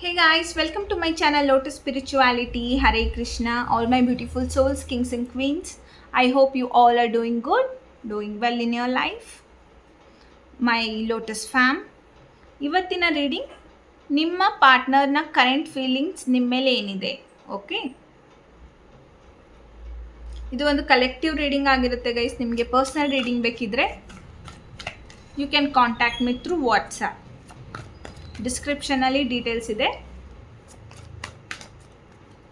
Hey guys, welcome to my channel Lotus Spirituality. Hare Krishna, all my beautiful souls, kings and queens. I hope you all are doing good, doing well in your life. My Lotus fam. ಇವತ್ತಿನ reading ನಿಮ್ಮ ಪಾರ್ಟ್ನರ್ನ current feelings ನಿಮ್ಮ ಮೇಲೆ ಏನಿದೆ. Okay, ಇದು ಒಂದು collective reading ಆಗಿರುತ್ತೆ guys. ನಿಮಗೆ personal reading ಬೇಕಿದ್ರೆ you can contact me through WhatsApp. ಡಿಸ್ಕ್ರಿಪ್ಷನಲ್ಲಿ ಡೀಟೇಲ್ಸ್ ಇದೆ.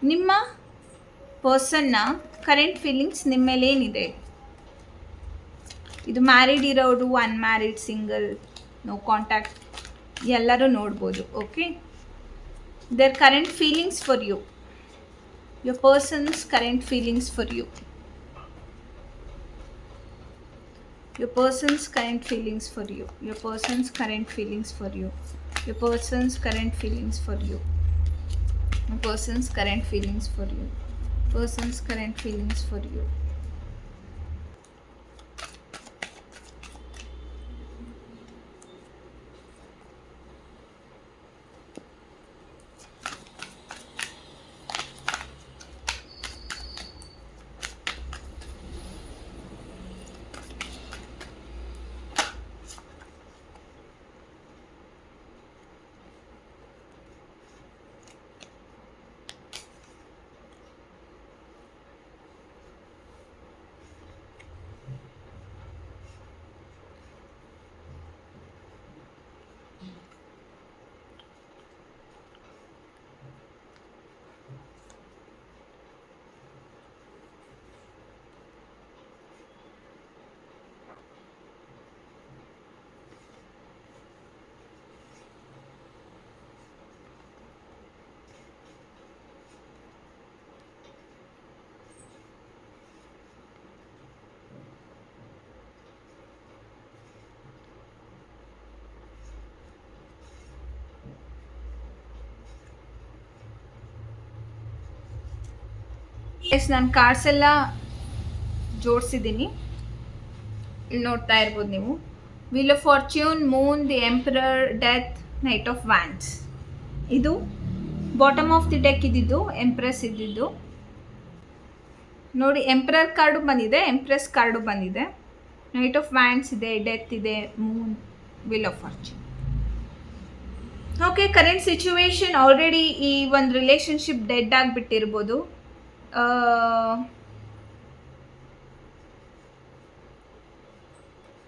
ನಿಮ್ಮ ಪರ್ಸನ್ನ ಕರೆಂಟ್ ಫೀಲಿಂಗ್ಸ್ ನಿಮ್ಮ ಮೇಲೆ ಏನಿದೆ. ಇದು ಮ್ಯಾರಿಡ್ ಇರೋರು, ಅನ್ಮ್ಯಾರಿಡ್, ಸಿಂಗಲ್, ನೋ ಕಾಂಟ್ಯಾಕ್ಟ್ ಎಲ್ಲರೂ ನೋಡ್ಬೋದು. Okay, there current feelings for you, your person's current feelings for you, your person's current feelings for you, your person's current feelings for you, your person's current feelings for you, your person's current feelings for you, person's current feelings for you. ನಾನು cards ಎಲ್ಲ ಜೋಡಿಸಿದ್ದೀನಿ, ಇಲ್ಲಿ ನೋಡ್ತಾ ಇರ್ಬೋದು ನೀವು. Wheel of fortune, Moon, the emperor, death, knight of wands. ಇದು bottom of the deck ಇದ್ದಿದ್ದು, empress ಇದ್ದಿದ್ದು ನೋಡಿ. ಎಂಪರರ್ ಕಾರ್ಡು ಬಂದಿದೆ, ಎಂಪ್ರೆಸ್ ಕಾರ್ಡು ಬಂದಿದೆ, ನೈಟ್ ಆಫ್ ವ್ಯಾಂಡ್ಸ್ ಇದೆ, ಡೆತ್ ಇದೆ, Moon, wheel of fortune. Okay, current situation already ಈ ಒಂದು ರಿಲೇಷನ್ಶಿಪ್ ಡೆಡ್ ಆಗಿಬಿಟ್ಟಿರ್ಬೋದು.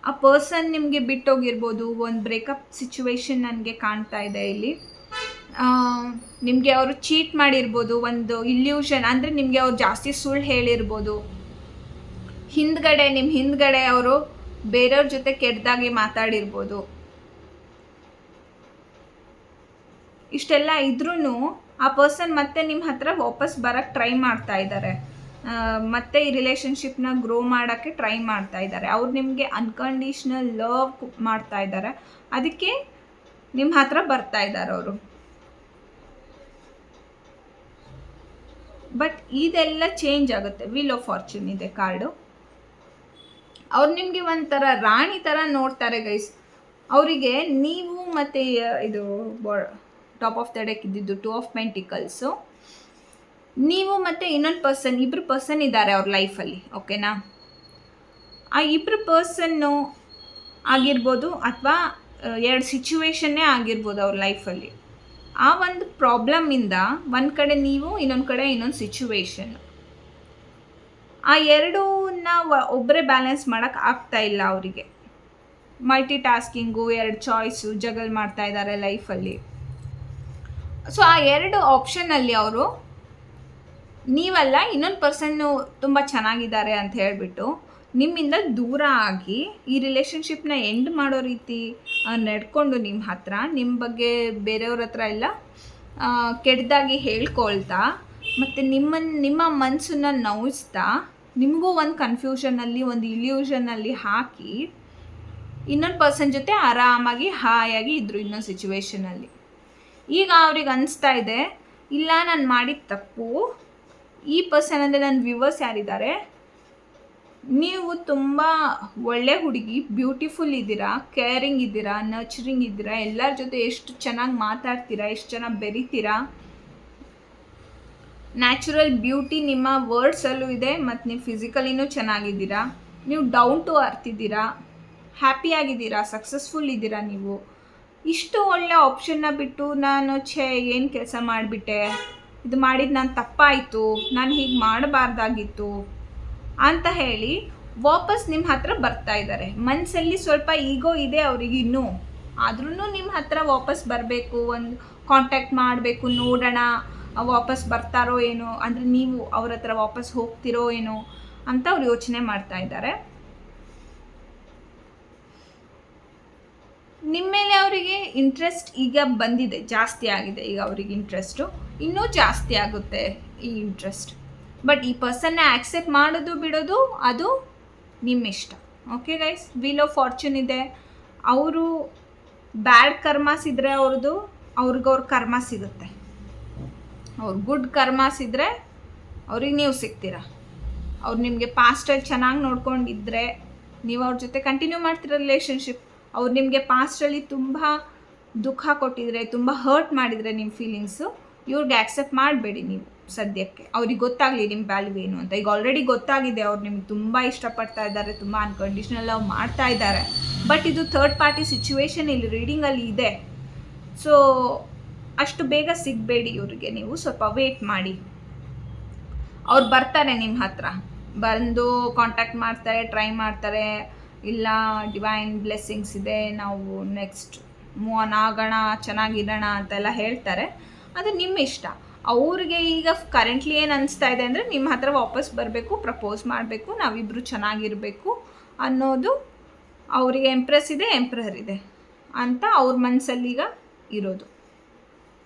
ಆ ಪರ್ಸನ್ ನಿಮಗೆ ಬಿಟ್ಟೋಗಿರ್ಬೋದು. ಒಂದು ಬ್ರೇಕಪ್ ಸಿಚುವೇಶನ್ ನನಗೆ ಕಾಣ್ತಾ ಇದೆ ಇಲ್ಲಿ. ನಿಮಗೆ ಅವರು ಚೀಟ್ ಮಾಡಿರ್ಬೋದು, ಒಂದು ಇಲ್ಯೂಷನ್ ಅಂದರೆ ನಿಮಗೆ ಅವ್ರು ಜಾಸ್ತಿ ಸುಳ್ಳು ಹೇಳಿರ್ಬೋದು. ನಿಮ್ಮ ಹಿಂದ್ಗಡೆ ಅವರು ಬೇರೆಯವ್ರ ಜೊತೆ ಕೆಟ್ಟದಾಗಿ ಮಾತಾಡಿರ್ಬೋದು. ಇಷ್ಟೆಲ್ಲ ಇದ್ರೂ ಆ ಪರ್ಸನ್ ಮತ್ತೆ ನಿಮ್ಮ ಹತ್ರ ವಾಪಸ್ ಬರೋಕ್ಕೆ ಟ್ರೈ ಮಾಡ್ತಾ ಇದ್ದಾರೆ, ಮತ್ತೆ ಈ ರಿಲೇಷನ್ಶಿಪ್ನ ಗ್ರೋ ಮಾಡೋಕ್ಕೆ ಟ್ರೈ ಮಾಡ್ತಾ ಇದ್ದಾರೆ. ಅವ್ರು ನಿಮಗೆ ಅನ್ಕಂಡೀಷ್ನಲ್ ಲವ್ ಮಾಡ್ತಾ ಇದ್ದಾರೆ, ಅದಕ್ಕೆ ನಿಮ್ಮ ಹತ್ರ ಬರ್ತಾ ಇದ್ದಾರೆ ಅವರು. ಬಟ್ ಇದೆಲ್ಲ ಚೇಂಜ್ ಆಗುತ್ತೆ. ವೀಲ್ ಆಫ್ ಫಾರ್ಚ್ಯೂನ್ ಇದೆ ಕಾರ್ಡು. ಅವ್ರು ನಿಮಗೆ ಒಂಥರ ರಾಣಿ ಥರ ನೋಡ್ತಾರೆ ಗೈಸ್. ಅವರಿಗೆ ನೀವು ಮತ್ತು ಇದು ಟಾಪ್ ಆಫ್ ದ ಡೆಕ್ ಇದ್ದಿದ್ದು ಟೂ ಆಫ್ ಪೆಂಟಿಕಲ್ಸು, ನೀವು ಮತ್ತು ಇನ್ನೊಂದು ಪರ್ಸನ್, ಇಬ್ಬರು ಪರ್ಸನ್ ಇದ್ದಾರೆ ಅವ್ರ ಲೈಫಲ್ಲಿ. ಓಕೆನಾ, ಆ ಇಬ್ಬರು ಪರ್ಸನ್ನು ಆಗಿರ್ಬೋದು ಅಥವಾ ಎರಡು ಸಿಚುವೇಶನ್ನೇ ಆಗಿರ್ಬೋದು ಅವ್ರ ಲೈಫಲ್ಲಿ. ಆ ಒಂದು ಪ್ರಾಬ್ಲಮ್ಮಿಂದ ಒಂದು ಕಡೆ ನೀವು, ಇನ್ನೊಂದು ಕಡೆ ಇನ್ನೊಂದು ಸಿಚುವೇಶನ್. ಆ ಎರಡೂನ್ನ ಒಬ್ಬರೇ ಬ್ಯಾಲೆನ್ಸ್ ಮಾಡೋಕ್ಕೆ ಆಗ್ತಾ ಇಲ್ಲ ಅವರಿಗೆ. ಮಲ್ಟಿ ಟಾಸ್ಕಿಂಗು, ಎರಡು ಚಾಯ್ಸು ಜಗಲ್ ಮಾಡ್ತಾ ಇದ್ದಾರೆ ಲೈಫಲ್ಲಿ. ಸೊ ಆ ಎರಡು ಆಪ್ಷನಲ್ಲಿ ಅವರು ನೀವಲ್ಲ, ಇನ್ನೊಂದು ಪರ್ಸನ್ನು ತುಂಬ ಚೆನ್ನಾಗಿದ್ದಾರೆ ಅಂತ ಹೇಳಿಬಿಟ್ಟು ನಿಮ್ಮಿಂದ ದೂರ ಆಗಿ ಈ ರಿಲೇಷನ್ಶಿಪ್ನ ಎಂಡ್ ಮಾಡೋ ರೀತಿ ನಡ್ಕೊಂಡು ನಿಮ್ಮ ಹತ್ರ, ನಿಮ್ಮ ಬಗ್ಗೆ ಬೇರೆಯವ್ರ ಹತ್ರ ಎಲ್ಲ ಕೆಟ್ಟದಾಗಿ ಹೇಳ್ಕೊಳ್ತಾ ಮತ್ತು ನಿಮ್ಮ ಮನಸ್ಸನ್ನು ನೋಯಿಸ್ತಾ, ನಿಮಗೂ ಒಂದು ಕನ್ಫ್ಯೂಷನಲ್ಲಿ, ಒಂದು ಇಲ್ಯೂಷನಲ್ಲಿ ಹಾಕಿ ಇನ್ನೊಂದು ಪರ್ಸನ್ ಜೊತೆ ಆರಾಮಾಗಿ ಹಾಯಾಗಿ ಇದ್ದರು ಇನ್ನೊಂದು ಸಿಚುವೇಷನಲ್ಲಿ. ಈಗ ಅವ್ರಿಗೆ ಅನಿಸ್ತಾ ಇದೆ, ಇಲ್ಲ ನಾನು ಮಾಡಿದ ತಪ್ಪು. ಈ ಪರ್ಸನ್ ಅಂದರೆ ನನ್ನ ವ್ಯೂವರ್ಸ್ ಯಾರಿದ್ದಾರೆ, ನೀವು ತುಂಬ ಒಳ್ಳೆ ಹುಡುಗಿ, ಬ್ಯೂಟಿಫುಲ್ ಇದ್ದೀರಾ, ಕೇರಿಂಗ್ ಇದ್ದೀರಾ, ನರ್ಚರಿಂಗ್ ಇದ್ದೀರಾ, ಎಲ್ಲರ ಜೊತೆ ಎಷ್ಟು ಚೆನ್ನಾಗಿ ಮಾತಾಡ್ತೀರಾ, ಎಷ್ಟು ಚೆನ್ನಾಗಿ ಬೆರಿತೀರಾ. ನ್ಯಾಚುರಲ್ ಬ್ಯೂಟಿ ನಿಮ್ಮ ವರ್ಡ್ಸಲ್ಲೂ ಇದೆ ಮತ್ತು ನೀವು ಫಿಸಿಕಲಿನೂ ಚೆನ್ನಾಗಿದ್ದೀರಾ. ನೀವು ಡೌನ್ ಟು ಅರ್ತ್ ಇದ್ದೀರಾ, ಹ್ಯಾಪಿಯಾಗಿದ್ದೀರಾ, ಸಕ್ಸಸ್ಫುಲ್ ಇದ್ದೀರಾ. ನೀವು ಇಷ್ಟು ಒಳ್ಳೆ ಆಪ್ಷನ್ನ ಬಿಟ್ಟು ನಾನು ಏನು ಕೆಲಸ ಮಾಡಿಬಿಟ್ಟೆ, ಇದು ಮಾಡಿದ್ದು ನಾನು ತಪ್ಪಾಯಿತು, ನಾನು ಹೀಗೆ ಮಾಡಬಾರ್ದಾಗಿತ್ತು ಅಂತ ಹೇಳಿ ವಾಪಸ್ ನಿಮ್ಮ ಹತ್ರ ಬರ್ತಾ ಇದ್ದಾರೆ. ಮನಸ್ಸಲ್ಲಿ ಸ್ವಲ್ಪ ಈಗೋ ಇದೆ ಅವ್ರಿಗೆ ಇನ್ನೂ, ಆದ್ರೂ ನಿಮ್ಮ ಹತ್ರ ವಾಪಸ್ ಬರಬೇಕು, ಒಂದು ಕಾಂಟ್ಯಾಕ್ಟ್ ಮಾಡಬೇಕು, ನೋಡೋಣ ವಾಪಸ್ ಬರ್ತಾರೋ ಏನೋ, ಅಂದರೆ ನೀವು ಅವ್ರ ಹತ್ರ ವಾಪಸ್ ಹೋಗ್ತಿರೋ ಏನೋ ಅಂತ ಅವ್ರು ಯೋಚನೆ ಮಾಡ್ತಾ ಇದ್ದಾರೆ. ನಿಮ್ಮ ಮೇಲೆ ಅವರಿಗೆ ಇಂಟ್ರೆಸ್ಟ್ ಈಗ ಬಂದಿದೆ, ಜಾಸ್ತಿ ಆಗಿದೆ. ಈಗ ಅವರಿಗೆ ಇಂಟ್ರೆಸ್ಟು ಇನ್ನೂ ಜಾಸ್ತಿ ಆಗುತ್ತೆ ಈ ಇಂಟ್ರೆಸ್ಟ್. ಬಟ್ ಈ ಪರ್ಸನ್ನ ಆಕ್ಸೆಪ್ಟ್ ಮಾಡೋದು ಬಿಡೋದು ಅದು ನಿಮ್ಮ ಇಷ್ಟ. Okay guys, wheel of fortune ಇದೆ. ಅವರು ಬ್ಯಾಡ್ ಕರ್ಮಾಸ್ ಇದ್ದರೆ ಅವ್ರಿಗವ್ರ ಕರ್ಮ ಸಿಗುತ್ತೆ. ಅವ್ರು ಗುಡ್ ಕರ್ಮಾಸ್ ಇದ್ದರೆ ಅವ್ರಿಗೆ ನೀವು ಸಿಗ್ತೀರಾ. ಅವ್ರು ನಿಮಗೆ ಪಾಸ್ಟಲ್ಲಿ ಚೆನ್ನಾಗಿ ನೋಡ್ಕೊಂಡಿದ್ರೆ ನೀವು ಅವ್ರ ಜೊತೆ ಕಂಟಿನ್ಯೂ ಮಾಡ್ತೀರ ರಿಲೇಷನ್ಶಿಪ್. ಅವ್ರು ನಿಮಗೆ ಪಾಸ್ಟಲ್ಲಿ ತುಂಬ ದುಃಖ ಕೊಟ್ಟಿದ್ರೆ, ತುಂಬ ಹರ್ಟ್ ಮಾಡಿದರೆ ನಿಮ್ಮ ಫೀಲಿಂಗ್ಸು, ಇವ್ರಿಗೆ ಆಕ್ಸೆಪ್ಟ್ ಮಾಡಬೇಡಿ ನೀವು ಸದ್ಯಕ್ಕೆ. ಅವ್ರಿಗೆ ಗೊತ್ತಾಗಲಿ ನಿಮ್ಮ ವ್ಯಾಲ್ಯೂ ಏನು ಅಂತ. ಈಗ ಆಲ್ರೆಡಿ ಗೊತ್ತಾಗಿದೆ, ಅವ್ರು ನಿಮ್ಗೆ ತುಂಬ ಇಷ್ಟಪಡ್ತಾ ಇದ್ದಾರೆ, ತುಂಬ ಅನ್ಕಂಡೀಷ್ನಲ್ ಲವ್ ಮಾಡ್ತಾ ಇದ್ದಾರೆ. ಬಟ್ ಇದು ಥರ್ಡ್ ಪಾರ್ಟಿ ಸಿಚುವೇಶನ್ ಇಲ್ಲಿ ರೀಡಿಂಗಲ್ಲಿ ಇದೆ. ಸೊ ಅಷ್ಟು ಬೇಗ ಸಿಗಬೇಡಿ ಇವ್ರಿಗೆ, ನೀವು ಸ್ವಲ್ಪ ವೇಟ್ ಮಾಡಿ. ಅವ್ರು ಬರ್ತಾರೆ ನಿಮ್ಮ ಹತ್ರ, ಬಂದು ಕಾಂಟ್ಯಾಕ್ಟ್ ಮಾಡ್ತಾರೆ, ಟ್ರೈ ಮಾಡ್ತಾರೆ, ಇಲ್ಲ ಡಿವೈನ್ ಬ್ಲೆಸ್ಸಿಂಗ್ಸ್ ಇದೆ, ನಾವು ನೆಕ್ಸ್ಟ್ ಮೂವ್ ಆನ್ ಆಗೋಣ, ಚೆನ್ನಾಗಿರೋಣ ಅಂತೆಲ್ಲ ಹೇಳ್ತಾರೆ. ಅದು ನಿಮ್ಮ ಇಷ್ಟ. ಅವ್ರಿಗೆ ಈಗ ಕರೆಂಟ್ಲಿ ಏನು ಅನಿಸ್ತಾ ಇದೆ ಅಂದರೆ ನಿಮ್ಮ ಹತ್ರ ವಾಪಸ್ ಬರಬೇಕು, ಪ್ರಪೋಸ್ ಮಾಡಬೇಕು, ನಾವಿಬ್ಬರು ಚೆನ್ನಾಗಿರಬೇಕು ಅನ್ನೋದು ಅವರಿಗೆ. ಎಂಪ್ರೆಸ್ ಇದೆ, ಎಂಪ್ರರ್ ಇದೆ ಅಂತ ಅವ್ರ ಮನಸ್ಸಲ್ಲೀಗ ಇರೋದು.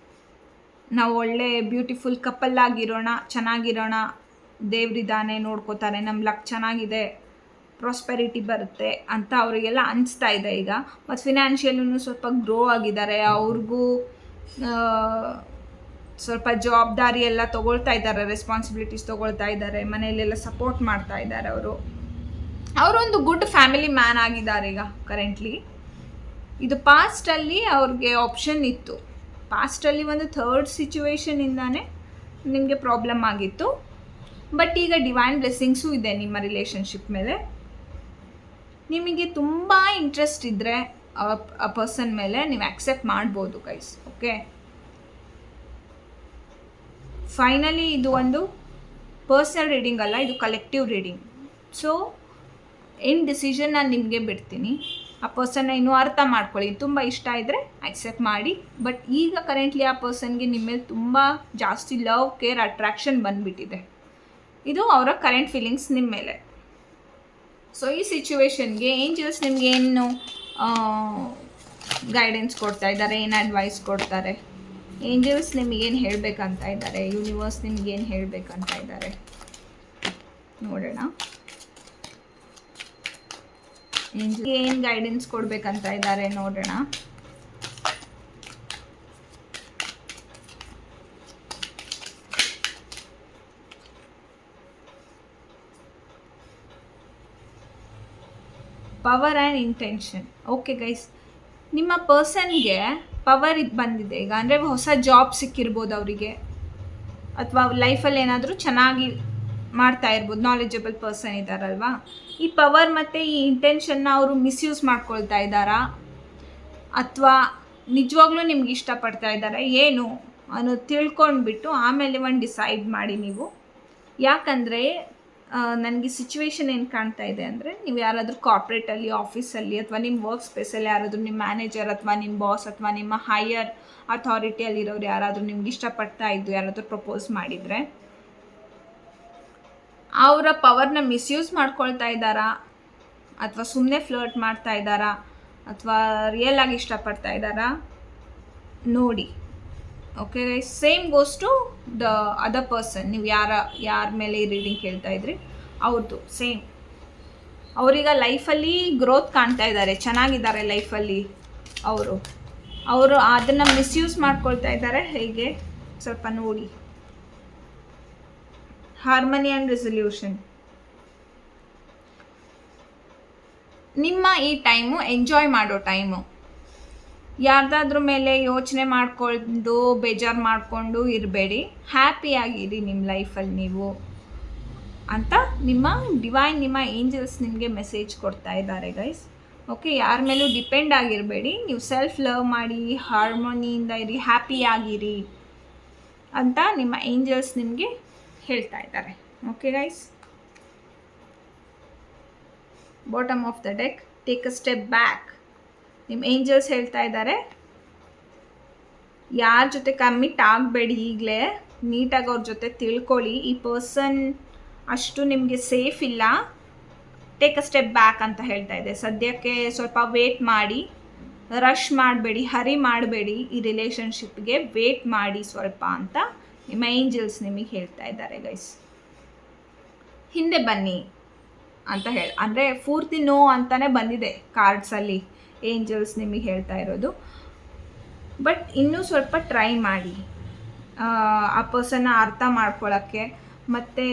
ನಾವು ಒಳ್ಳೆ ಬ್ಯೂಟಿಫುಲ್ ಕಪಲ್ ಆಗಿರೋಣ, ಚೆನ್ನಾಗಿರೋಣ, ದೇವ್ರಿದ್ದಾನೆ, ನೋಡ್ಕೋತಾರೆ, ನಮ್ಮ ಲಕ್ ಚೆನ್ನಾಗಿದೆ, ಪ್ರಾಸ್ಪೆರಿಟಿ ಬರುತ್ತೆ ಅಂತ ಅವರಿಗೆಲ್ಲ ಅನಿಸ್ತಾ ಇದೆ ಈಗ. ಮತ್ತು ಫಿನಾನ್ಷಿಯಲ್ಲೂ ಸ್ವಲ್ಪ ಗ್ರೋ ಆಗಿದ್ದಾರೆ. ಅವ್ರಿಗೂ ಸ್ವಲ್ಪ ಜವಾಬ್ದಾರಿ ಎಲ್ಲ ತೊಗೊಳ್ತಾ ಇದ್ದಾರೆ, ರೆಸ್ಪಾನ್ಸಿಬಿಲಿಟೀಸ್ ತೊಗೊಳ್ತಾ ಇದ್ದಾರೆ, ಮನೆಯಲ್ಲೆಲ್ಲ ಸಪೋರ್ಟ್ ಮಾಡ್ತಾ ಇದ್ದಾರೆ. ಅವರೊಂದು ಗುಡ್ ಫ್ಯಾಮಿಲಿ ಮ್ಯಾನ್ ಆಗಿದ್ದಾರೆ ಈಗ ಕರೆಂಟ್ಲಿ. ಇದು ಪಾಸ್ಟಲ್ಲಿ ಅವ್ರಿಗೆ ಆಪ್ಷನ್ ಇತ್ತು. ಪಾಸ್ಟಲ್ಲಿ ಒಂದು ಥರ್ಡ್ ಸಿಚುವೇಶನಿಂದಾನೇ ನಿಮಗೆ ಪ್ರಾಬ್ಲಮ್ ಆಗಿತ್ತು. ಬಟ್ ಈಗ ಡಿವೈನ್ ಬ್ಲೆಸ್ಸಿಂಗ್ಸು ಇದೆ ನಿಮ್ಮ ರಿಲೇಷನ್ಶಿಪ್ ಮೇಲೆ. ನಿಮಗೆ ತುಂಬ ಇಂಟ್ರೆಸ್ಟ್ ಇದ್ದರೆ ಆ ಪರ್ಸನ್ ಮೇಲೆ ನೀವು ಆಕ್ಸೆಪ್ಟ್ ಮಾಡ್ಬೋದು ಗೈಸ್. ಓಕೆ, ಫೈನಲಿ ಇದು ಒಂದು ಪರ್ಸನಲ್ ರೀಡಿಂಗ್ ಅಲ್ಲ, ಇದು ಕಲೆಕ್ಟಿವ್ ರೀಡಿಂಗ್. ಸೊ ಏನು ಡಿಸಿಷನ್ ನಾನು ನಿಮಗೆ ಬಿಡ್ತೀನಿ. ಆ ಪರ್ಸನ್ನ ಇನ್ನೂ ಅರ್ಥ ಮಾಡ್ಕೊಳ್ಳಿ. ತುಂಬ ಇಷ್ಟ ಇದ್ದರೆ ಆಕ್ಸೆಪ್ಟ್ ಮಾಡಿ. ಬಟ್ ಈಗ ಕರೆಂಟ್ಲಿ ಆ ಪರ್ಸನ್ಗೆ ನಿಮ್ಮ ಮೇಲೆ ತುಂಬ ಜಾಸ್ತಿ ಲವ್, ಕೇರ್, ಅಟ್ರಾಕ್ಷನ್ ಬಂದುಬಿಟ್ಟಿದೆ. ಇದು ಅವರ ಕರೆಂಟ್ ಫೀಲಿಂಗ್ಸ್ ನಿಮ್ಮ ಮೇಲೆ. ಸೊ ಈ ಸಿಚುವೇಶನ್ಗೆ ಏಂಜಲ್ಸ್ ನಿಮ್ಗೆ ಏನು ಗೈಡೆನ್ಸ್ ಕೊಡ್ತಾ ಇದ್ದಾರೆ, ಏನು ಅಡ್ವೈಸ್ ಕೊಡ್ತಾರೆ, ಏಂಜಲ್ಸ್ ನಿಮಗೇನು ಹೇಳಬೇಕಂತ ಇದ್ದಾರೆ, ಯೂನಿವರ್ಸ್ ನಿಮಗೇನು ಹೇಳಬೇಕಂತ ಇದ್ದಾರೆ ನೋಡೋಣ. ಏಂಜಲ್ ಏನು ಗೈಡೆನ್ಸ್ ಕೊಡಬೇಕಂತ ಇದ್ದಾರೆ ನೋಡೋಣ. Power and intention. Okay guys, ನಿಮ್ಮ ಪರ್ಸನ್ಗೆ ಪವರ್ ಬಂದಿದೆ ಈಗ. ಅಂದರೆ ಹೊಸ ಜಾಬ್ ಸಿಕ್ಕಿರ್ಬೋದು ಅವರಿಗೆ, ಅಥವಾ ಲೈಫಲ್ಲಿ ಏನಾದರೂ ಚೆನ್ನಾಗಿ ಮಾಡ್ತಾ ಇರ್ಬೋದು. ನಾಲೆಜಬಲ್ ಪರ್ಸನ್ ಇದ್ದಾರಲ್ವಾ. ಈ ಪವರ್ ಮತ್ತು ಈ ಇಂಟೆನ್ಷನ್ನ ಅವರು ಮಿಸ್ಯೂಸ್ ಮಾಡ್ಕೊಳ್ತಾ ಇದ್ದಾರಾ, ಅಥವಾ ನಿಜವಾಗ್ಲೂ ನಿಮ್ಗೆ ಇಷ್ಟಪಡ್ತಾ ಇದ್ದಾರೆ ಏನು ಅನ್ನೋದು ತಿಳ್ಕೊಂಡ್ಬಿಟ್ಟು ಆಮೇಲೆ ಒಂದು ಡಿಸೈಡ್ ಮಾಡಿ ನೀವು. ಯಾಕಂದರೆ ನನಗೆ ಸಿಚುವೇಶನ್ ಏನು ಕಾಣ್ತಾ ಇದೆ ಅಂದರೆ, ನೀವು ಯಾರಾದರೂ ಕಾರ್ಪೊರೇಟಲ್ಲಿ, ಆಫೀಸಲ್ಲಿ, ಅಥವಾ ನಿಮ್ಮ ವರ್ಕ್ ಸ್ಪೇಸಲ್ಲಿ ಯಾರಾದರೂ ನಿಮ್ಮ ಮ್ಯಾನೇಜರ್ ಅಥವಾ ನಿಮ್ಮ ಬಾಸ್ ಅಥವಾ ನಿಮ್ಮ ಹೈಯರ್ ಅಥಾರಿಟಿಯಲ್ಲಿರೋರು ಯಾರಾದರೂ ನಿಮ್ಗೆ ಇಷ್ಟಪಡ್ತಾ ಇದ್ದು ಯಾರಾದರೂ ಪ್ರಪೋಸ್ ಮಾಡಿದರೆ, ಅವರ ಪವರ್ನ ಮಿಸ್ಯೂಸ್ ಮಾಡ್ಕೊಳ್ತಾ ಇದ್ದಾರಾ, ಅಥವಾ ಸುಮ್ಮನೆ ಫ್ಲರ್ಟ್ ಮಾಡ್ತಾ ಇದ್ದಾರಾ, ಅಥವಾ ರಿಯಲ್ ಆಗಿ ಇಷ್ಟಪಡ್ತಾ ಇದ್ದಾರಾ ನೋಡಿ. Okay, same goes to the other person. ನೀವು ಯಾರ ಮೇಲೆ ಈ ರೀಡಿಂಗ್ ಕೇಳ್ತಾ ಇದ್ರಿ ಅವ್ರದ್ದು ಸೇಮ್. ಅವರೀಗ ಲೈಫಲ್ಲಿ ಗ್ರೋತ್ ಕಾಣ್ತಾ ಇದ್ದಾರೆ, ಚೆನ್ನಾಗಿದ್ದಾರೆ ಲೈಫಲ್ಲಿ. ಅವರು ಅದನ್ನು ಮಿಸ್ಯೂಸ್ ಮಾಡ್ಕೊಳ್ತಾ ಇದ್ದಾರೆ. ಹೇಗೆ ಸ್ವಲ್ಪ ನೋಡಿ. Harmony and resolution. ನಿಮ್ಮ ಈ ಟೈಮು ಎಂಜಾಯ್ ಮಾಡೋ ಟೈಮು. ಯಾರ್ದಾದ್ರ ಮೇಲೆ ಯೋಚನೆ ಮಾಡಿಕೊಂಡು ಬೇಜಾರು ಮಾಡಿಕೊಂಡು ಇರಬೇಡಿ, ಹ್ಯಾಪಿಯಾಗಿರಿ ನಿಮ್ಮ ಲೈಫಲ್ಲಿ ನೀವು ಅಂತ ನಿಮ್ಮ ಡಿವೈನ್, ನಿಮ್ಮ ಏಂಜಲ್ಸ್ ನಿಮಗೆ ಮೆಸೇಜ್ ಕೊಡ್ತಾ ಇದ್ದಾರೆ ಗೈಸ್. ಓಕೆ, ಯಾರ ಮೇಲೂ ಡಿಪೆಂಡ್ ಆಗಿರಬೇಡಿ, ನೀವು ಸೆಲ್ಫ್ ಲವ್ ಮಾಡಿ, ಹಾರ್ಮೋನಿಯಿಂದ ಇರಿ, ಹ್ಯಾಪಿಯಾಗಿರಿ ಅಂತ ನಿಮ್ಮ ಏಂಜಲ್ಸ್ ನಿಮಗೆ ಹೇಳ್ತಾ ಇದ್ದಾರೆ. Okay guys, bottom of the deck, take a step back. ನಿಮ್ಮ ಏಂಜಲ್ಸ್ ಹೇಳ್ತಾ ಇದ್ದಾರೆ, ಯಾರ ಜೊತೆ ಕಮಿಟ್ ಆಗಬೇಡಿ, ಈಗಲೇ ನೀಟಾಗಿ ಅವ್ರ ಜೊತೆ ತಿಳ್ಕೊಳ್ಳಿ. ಈ ಪರ್ಸನ್ ಅಷ್ಟು ನಿಮಗೆ ಸೇಫ್ ಇಲ್ಲ, ಟೇಕ್ ಅ ಸ್ಟೆಪ್ ಬ್ಯಾಕ್ ಅಂತ ಹೇಳ್ತಾ ಇದೆ. ಸದ್ಯಕ್ಕೆ ಸ್ವಲ್ಪ ವೇಟ್ ಮಾಡಿ, ರಶ್ ಮಾಡಬೇಡಿ, ಹರಿ ಮಾಡಬೇಡಿ, ಈ ರಿಲೇಷನ್ಶಿಪ್ಗೆ ವೇಟ್ ಮಾಡಿ ಸ್ವಲ್ಪ ಅಂತ ನಿಮ್ಮ ಏಂಜಲ್ಸ್ ನಿಮಗೆ ಹೇಳ್ತಾ ಇದ್ದಾರೆ ಗೈಸ್. ಹಿಂದೆ ಬನ್ನಿ ಅಂತ ಅಂದರೆ ಪೂರ್ತಿ ನೋ ಅಂತಲೇ ಬಂದಿದೆ ಕಾರ್ಡ್ಸಲ್ಲಿ ಏಂಜಲ್ಸ್ ನಿಮಗೆ ಹೇಳ್ತಾ ಇರೋದು. ಬಟ್ ಇನ್ನೂ ಸ್ವಲ್ಪ ಟ್ರೈ ಮಾಡಿ ಆ ಪರ್ಸನ್ನ ಅರ್ಥ ಮಾಡ್ಕೊಳ್ಳೋಕ್ಕೆ, ಮತ್ತು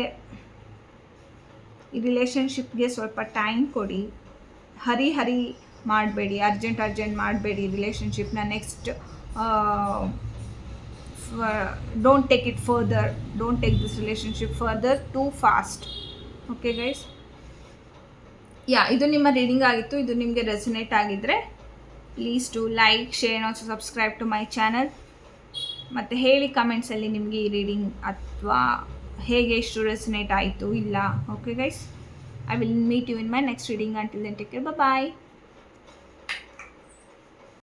ಈ ರಿಲೇಷನ್ಶಿಪ್ಗೆ ಸ್ವಲ್ಪ ಟೈಮ್ ಕೊಡಿ. ಹರಿ ಮಾಡಬೇಡಿ, ಅರ್ಜೆಂಟ್ ಮಾಡಬೇಡಿ ರಿಲೇಷನ್ಶಿಪ್ನ. Next don't take it further, don't take this relationship further too fast. Okay guys, ಇದು ನಿಮ್ಮ ರೀಡಿಂಗ್ ಆಗಿತ್ತು. ಇದು ನಿಮಗೆ ರೆಸನೇಟ್ ಆಗಿದ್ದರೆ please to like, share, also subscribe to my channel. ಮತ್ತು ಹೇಳಿ ಕಮೆಂಟ್ಸಲ್ಲಿ ನಿಮಗೆ ಈ ರೀಡಿಂಗ್ ಅಥವಾ ಹೇಗೆ ಎಷ್ಟು ರೆಸನೇಟ್ ಆಯಿತು ಇಲ್ಲ. Okay guys, I will meet you in my next reading. Until then, take care. Bye bye.